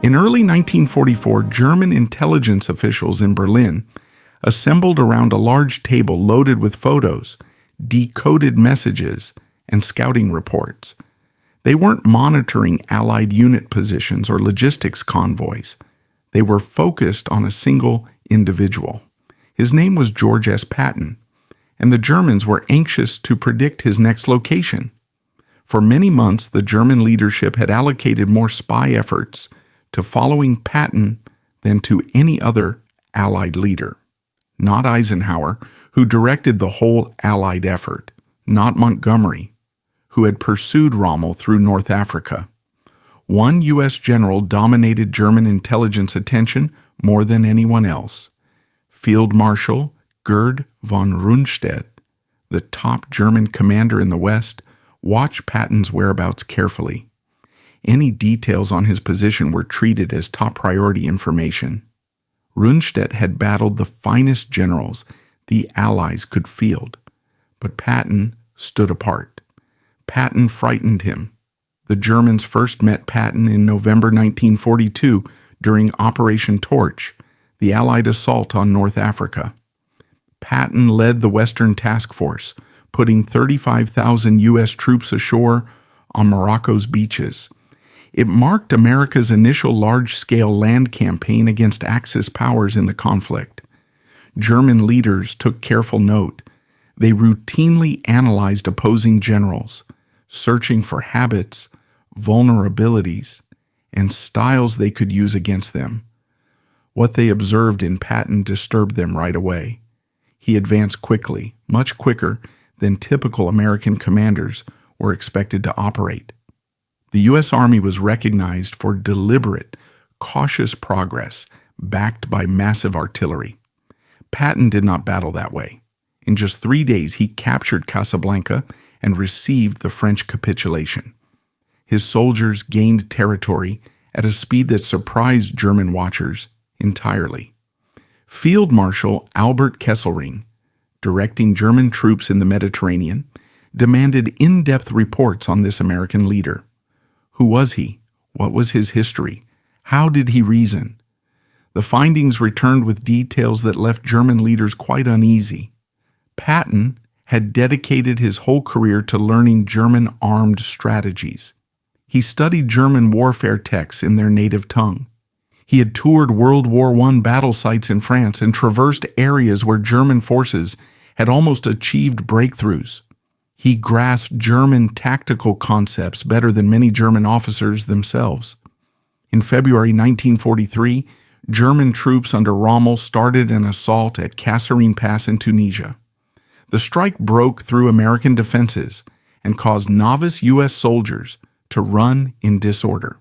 In early 1944, German intelligence officials in Berlin assembled around a large table loaded with photos, decoded messages, and scouting reports. They weren't monitoring Allied unit positions or logistics convoys. They were focused on a single individual. His name was George S. Patton, and the Germans were anxious to predict his next location. For many months, the German leadership had allocated more spy efforts to following Patton than to any other Allied leader. Not Eisenhower, who directed the whole Allied effort, not Montgomery, who had pursued Rommel through North Africa. One U.S. general dominated German intelligence attention more than anyone else. Field Marshal Gerd von Rundstedt, the top German commander in the West, watched Patton's whereabouts carefully. Any details on his position were treated as top priority information. Rundstedt had battled the finest generals the Allies could field, but Patton stood apart. Patton frightened him. The Germans first met Patton in November 1942 during Operation Torch, the Allied assault on North Africa. Patton led the Western Task Force, putting 35,000 U.S. troops ashore on Morocco's beaches. It marked America's initial large-scale land campaign against Axis powers in the conflict. German leaders took careful note. They routinely analyzed opposing generals, searching for habits, vulnerabilities, and styles they could use against them. What they observed in Patton disturbed them right away. He advanced quickly, much quicker than typical American commanders were expected to operate. The U.S. Army was recognized for deliberate, cautious progress backed by massive artillery. Patton did not battle that way. In just 3 days, he captured Casablanca and received the French capitulation. His soldiers gained territory at a speed that surprised German watchers entirely. Field Marshal Albert Kesselring, directing German troops in the Mediterranean, demanded in-depth reports on this American leader. Who was he? What was his history? How did he reason? The findings returned with details that left German leaders quite uneasy. Patton had dedicated his whole career to learning German armed strategies. He studied German warfare texts in their native tongue. He had toured World War I battle sites in France and traversed areas where German forces had almost achieved breakthroughs. He grasped German tactical concepts better than many German officers themselves. In February 1943, German troops under Rommel started an assault at Kasserine Pass in Tunisia. The strike broke through American defenses and caused novice U.S. soldiers to run in disorder.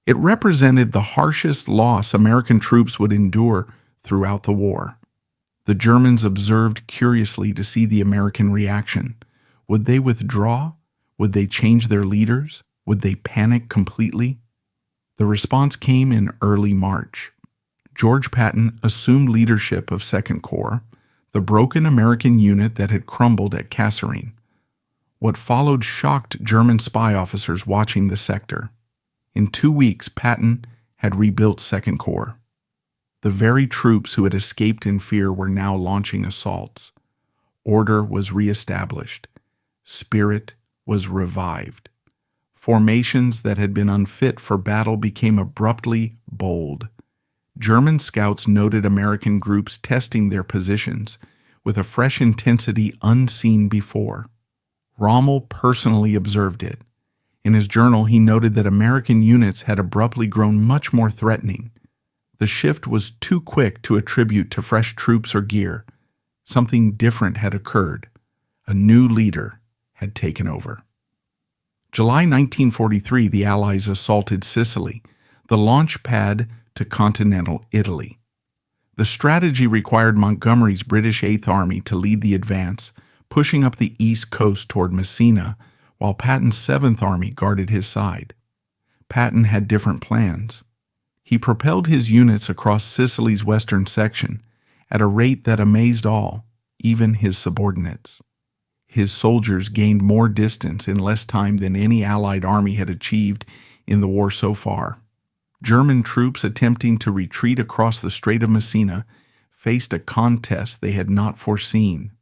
It represented the harshest loss American troops would endure throughout the war. The Germans observed curiously to see the American reaction. Would they withdraw? Would they change their leaders? Would they panic completely? The response came in early March. George Patton assumed leadership of Second Corps, the broken American unit that had crumbled at Kasserine. What followed shocked German spy officers watching the sector. In 2 weeks, Patton had rebuilt Second Corps. The very troops who had escaped in fear were now launching assaults. Order was reestablished. Spirit was revived. Formations that had been unfit for battle became abruptly bold. German scouts noted American groups testing their positions with a fresh intensity unseen before. Rommel personally observed it. In his journal, he noted that American units had abruptly grown much more threatening. The shift was too quick to attribute to fresh troops or gear. Something different had occurred. A new leader had taken over. July 1943, the Allies assaulted Sicily, the launch pad to continental Italy. The strategy required Montgomery's British Eighth Army to lead the advance, pushing up the east coast toward Messina, while Patton's Seventh Army guarded his side. Patton had different plans. He propelled his units across Sicily's western section at a rate that amazed all, even his subordinates. His soldiers gained more distance in less time than any Allied army had achieved in the war so far. German troops attempting to retreat across the Strait of Messina faced a contest they had not foreseen.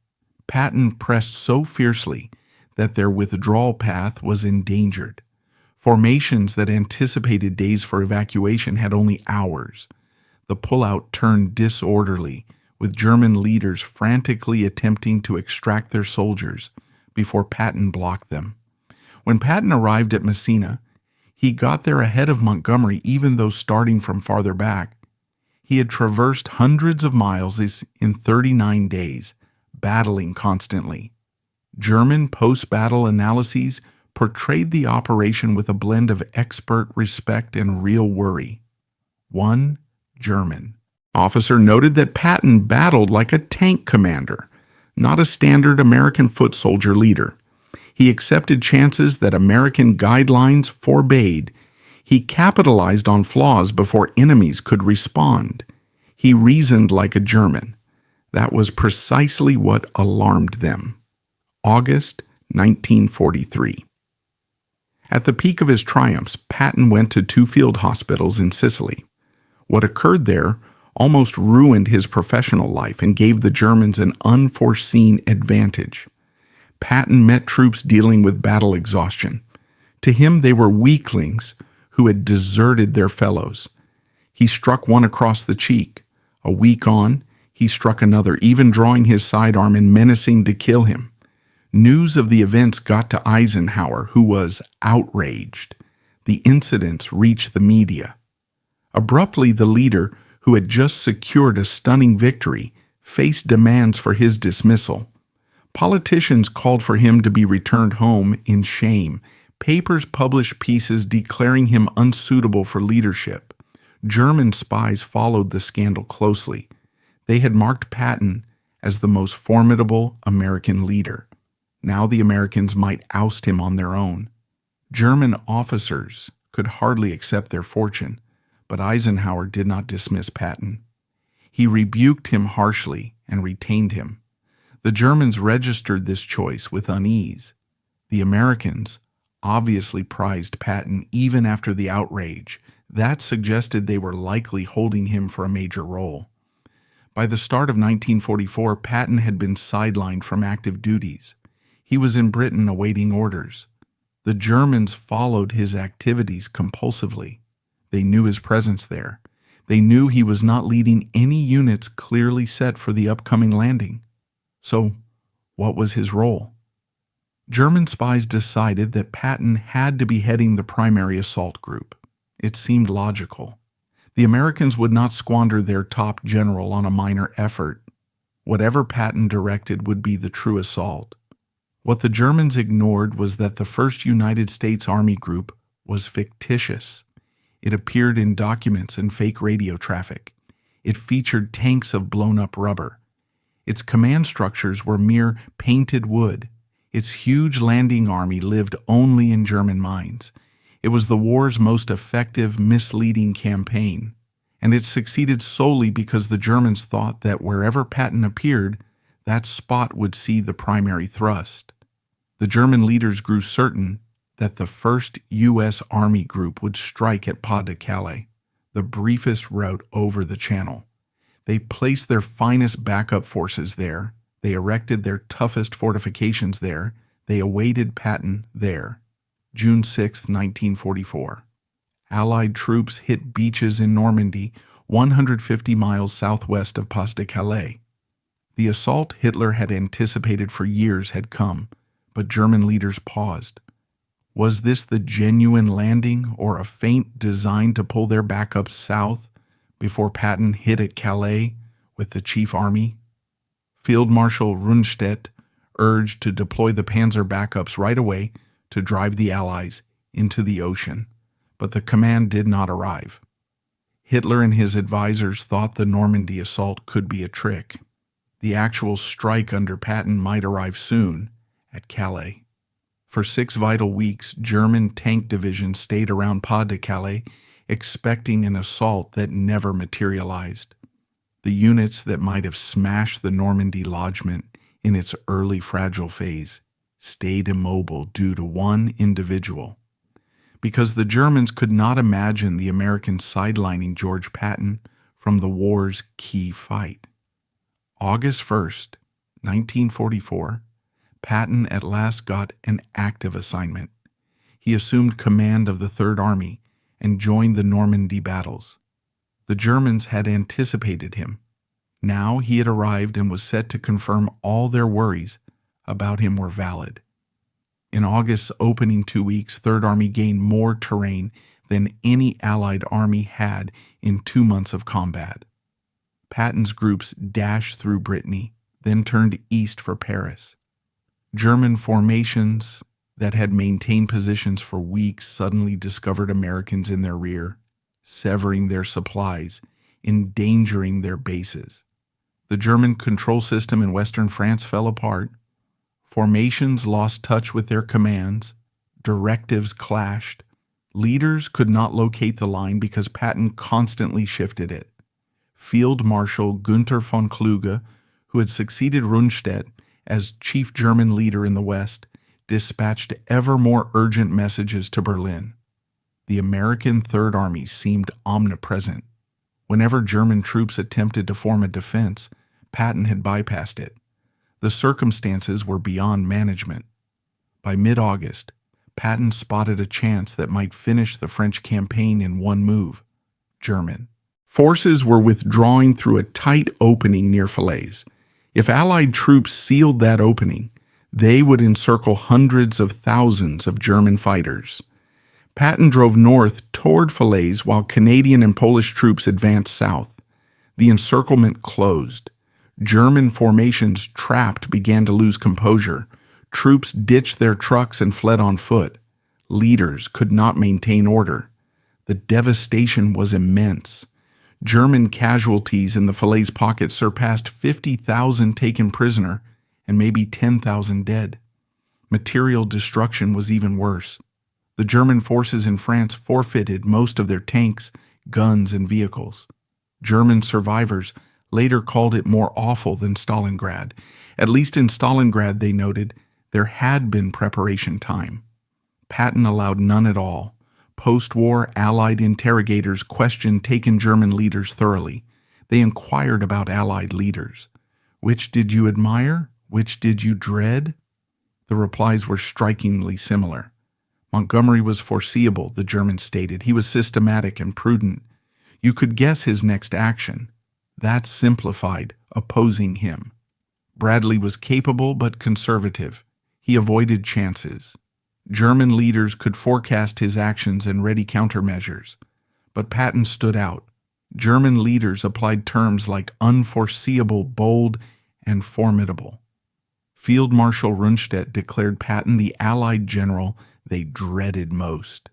Patton pressed so fiercely that their withdrawal path was endangered. Formations that anticipated days for evacuation had only hours. The pullout turned disorderly, with German leaders frantically attempting to extract their soldiers before Patton blocked them. When Patton arrived at Messina, he got there ahead of Montgomery, even though starting from farther back. He had traversed hundreds of miles in 39 days, battling constantly. German post-battle analyses portrayed the operation with a blend of expert respect and real worry. One German officer noted that Patton battled like a tank commander, not a standard American foot soldier leader. He accepted chances that American guidelines forbade. He capitalized on flaws before enemies could respond. He reasoned like a German. That was precisely what alarmed them. August 1943. At the peak of his triumphs, Patton went to 2 field hospitals in Sicily. What occurred there almost ruined his professional life and gave the Germans an unforeseen advantage. Patton met troops dealing with battle exhaustion. To him, they were weaklings who had deserted their fellows. He struck one across the cheek. A week on, he struck another, even drawing his sidearm and menacing to kill him. News of the events got to Eisenhower, who was outraged. The incidents reached the media. Abruptly, the leader, who had just secured a stunning victory, faced demands for his dismissal. Politicians called for him to be returned home in shame. Papers published pieces declaring him unsuitable for leadership. German spies followed the scandal closely. They had marked Patton as the most formidable American leader. Now the Americans might oust him on their own. German officers could hardly accept their fortune, but Eisenhower did not dismiss Patton. He rebuked him harshly and retained him. The Germans registered this choice with unease. The Americans obviously prized Patton even after the outrage. That suggested they were likely holding him for a major role. By the start of 1944, Patton had been sidelined from active duties. He was in Britain awaiting orders. The Germans followed his activities compulsively. They knew his presence there. They knew he was not leading any units clearly set for the upcoming landing. So, what was his role? German spies decided that Patton had to be heading the primary assault group. It seemed logical. The Americans would not squander their top general on a minor effort. Whatever Patton directed would be the true assault. What the Germans ignored was that the 1st United States Army Group was fictitious. It appeared in documents and fake radio traffic. It featured tanks of blown-up rubber. Its command structures were mere painted wood. Its huge landing army lived only in German minds. It was the war's most effective, misleading campaign, and it succeeded solely because the Germans thought that wherever Patton appeared, that spot would see the primary thrust. The German leaders grew certain that the 1st U.S. Army Group would strike at Pas-de-Calais, the briefest route over the Channel. They placed their finest backup forces there. They erected their toughest fortifications there. They awaited Patton there. June 6, 1944. Allied troops hit beaches in Normandy, 150 miles southwest of Pas-de-Calais. The assault Hitler had anticipated for years had come, but German leaders paused. Was this the genuine landing or a feint designed to pull their backups south before Patton hit at Calais with the Chief Army? Field Marshal Rundstedt urged to deploy the panzer backups right away to drive the Allies into the ocean, but the command did not arrive. Hitler and his advisors thought the Normandy assault could be a trick. The actual strike under Patton might arrive soon at Calais. For 6 vital weeks, German tank divisions stayed around Pas-de-Calais, expecting an assault that never materialized. The units that might have smashed the Normandy lodgment in its early fragile phase stayed immobile due to one individual. because the Germans could not imagine the Americans sidelining George Patton from the war's key fight. August 1st, 1944, Patton at last got an active assignment. He assumed command of the Third Army and joined the Normandy battles. The Germans had anticipated him. Now he had arrived and was set to confirm all their worries about him were valid. In August's opening 2 weeks, Third Army gained more terrain than any Allied army had in 2 months of combat. Patton's groups dashed through Brittany, then turned east for Paris. German formations that had maintained positions for weeks suddenly discovered Americans in their rear, severing their supplies, endangering their bases. The German control system in western France fell apart. Formations lost touch with their commands. Directives clashed. Leaders could not locate the line because Patton constantly shifted it. Field Marshal Günther von Kluge, who had succeeded Rundstedt as chief German leader in the West, dispatched ever more urgent messages to Berlin. The American Third Army seemed omnipresent. Whenever German troops attempted to form a defense, Patton had bypassed it. The circumstances were beyond management. By mid-August, Patton spotted a chance that might finish the French campaign in one move: German. Forces were withdrawing through a tight opening near Falaise. If Allied troops sealed that opening, they would encircle hundreds of thousands of German fighters. Patton drove north toward Falaise while Canadian and Polish troops advanced south. The encirclement closed. German formations trapped began to lose composure. Troops ditched their trucks and fled on foot. Leaders could not maintain order. The devastation was immense. German casualties in the Falaise pocket surpassed 50,000 taken prisoner and maybe 10,000 dead. Material destruction was even worse. The German forces in France forfeited most of their tanks, guns, and vehicles. German survivors later called it more awful than Stalingrad. At least in Stalingrad, they noted, there had been preparation time. Patton allowed none at all. Post-war Allied interrogators questioned taken German leaders thoroughly. They inquired about Allied leaders. Which did you admire? Which did you dread? The replies were strikingly similar. Montgomery was foreseeable, the Germans stated. He was systematic and prudent. You could guess his next action. That simplified opposing him. Bradley was capable but conservative. He avoided chances. German leaders could forecast his actions and ready countermeasures. But Patton stood out. German leaders applied terms like unforeseeable, bold, and formidable. Field Marshal Rundstedt declared Patton the Allied general they dreaded most.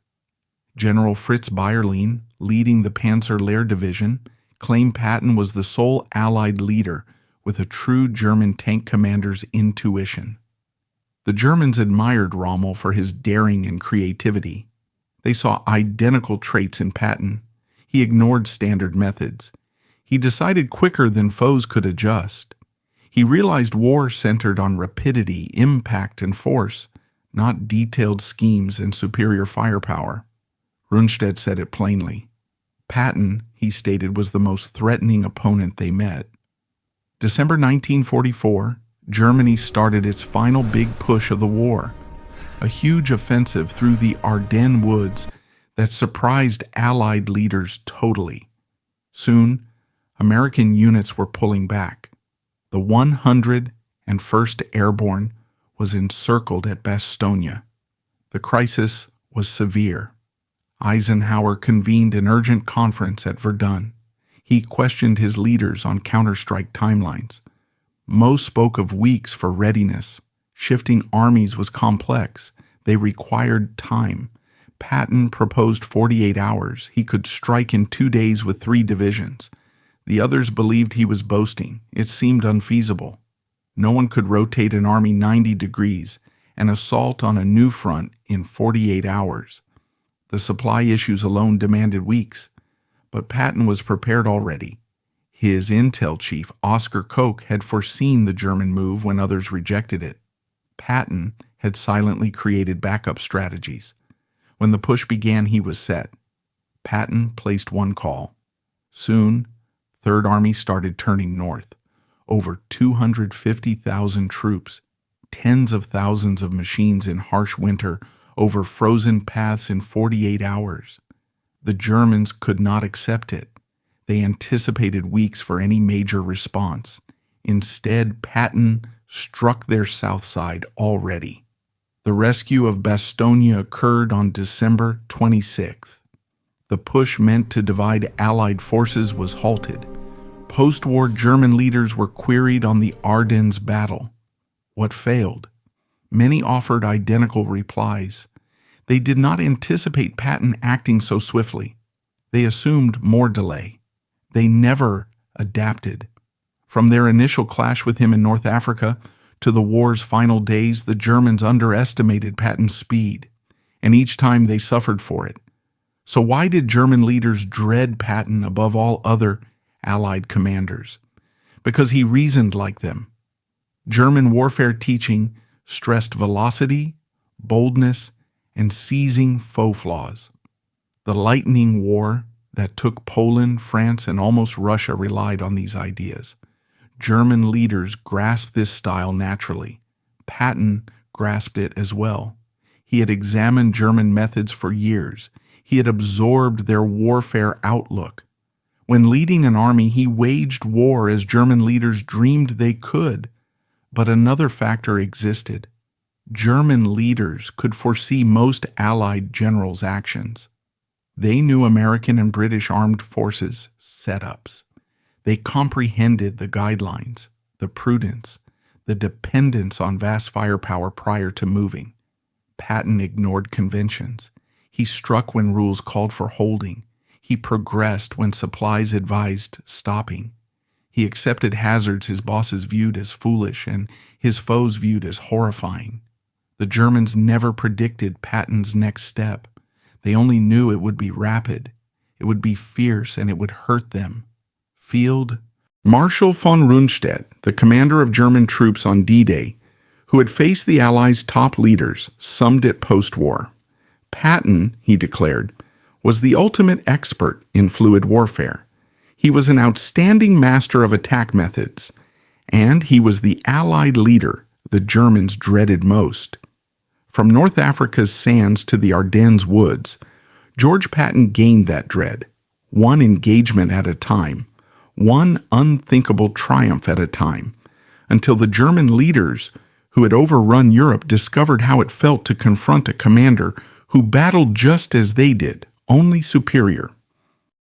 General Fritz Bayerlein, leading the Panzer Lehr Division, claimed Patton was the sole Allied leader with a true German tank commander's intuition. The Germans admired Rommel for his daring and creativity. They saw identical traits in Patton. He ignored standard methods. He decided quicker than foes could adjust. He realized war centered on rapidity, impact, and force, not detailed schemes and superior firepower. Rundstedt said it plainly. Patton, he stated, was the most threatening opponent they met. December 1944, Germany started its final big push of the war, a huge offensive through the Ardennes woods that surprised Allied leaders totally. Soon, American units were pulling back. The 101st Airborne was encircled at Bastogne. The crisis was severe. Eisenhower convened an urgent conference at Verdun. He questioned his leaders on counterstrike timelines. Most spoke of weeks for readiness. Shifting armies was complex. They required time. Patton proposed 48 hours. He could strike in 2 days with 3 divisions. The others believed he was boasting. It seemed unfeasible. No one could rotate an army 90 degrees and assault on a new front in 48 hours. The supply issues alone demanded weeks. But Patton was prepared already. His intel chief, Oscar Koch, had foreseen the German move when others rejected it. Patton had silently created backup strategies. When the push began, he was set. Patton placed one call. Soon, Third Army started turning north. Over 250,000 troops, tens of thousands of machines in harsh winter, over frozen paths in 48 hours. The Germans could not accept it. They anticipated weeks for any major response. Instead, Patton struck their south side already. The rescue of Bastogne occurred on December 26th. The push meant to divide Allied forces was halted. Post-war German leaders were queried on the Ardennes battle. What failed? Many offered identical replies. They did not anticipate Patton acting so swiftly. They assumed more delay. They never adapted. From their initial clash with him in North Africa to the war's final days, the Germans underestimated Patton's speed, and each time they suffered for it. So why did German leaders dread Patton above all other Allied commanders? Because he reasoned like them. German warfare teaching stressed velocity, boldness, and seizing foe flaws. The lightning war that took Poland, France, and almost Russia relied on these ideas. German leaders grasped this style naturally. Patton grasped it as well. He had examined German methods for years. He had absorbed their warfare outlook. When leading an army, he waged war as German leaders dreamed they could. But another factor existed. German leaders could foresee most Allied generals' actions. They knew American and British armed forces' setups. They comprehended the guidelines, the prudence, the dependence on vast firepower prior to moving. Patton ignored conventions. He struck when rules called for holding. He progressed when supplies advised stopping. He accepted hazards his bosses viewed as foolish and his foes viewed as horrifying. The Germans never predicted Patton's next step. They only knew it would be rapid, it would be fierce, and it would hurt them. Field Marshal von Rundstedt, the commander of German troops on D-Day, who had faced the Allies' top leaders, summed it post-war. Patton, he declared, was the ultimate expert in fluid warfare. He was an outstanding master of attack methods, and he was the Allied leader the Germans dreaded most. From North Africa's sands to the Ardennes woods, George Patton gained that dread, one engagement at a time, one unthinkable triumph at a time, until the German leaders who had overrun Europe discovered how it felt to confront a commander who battled just as they did, only superior.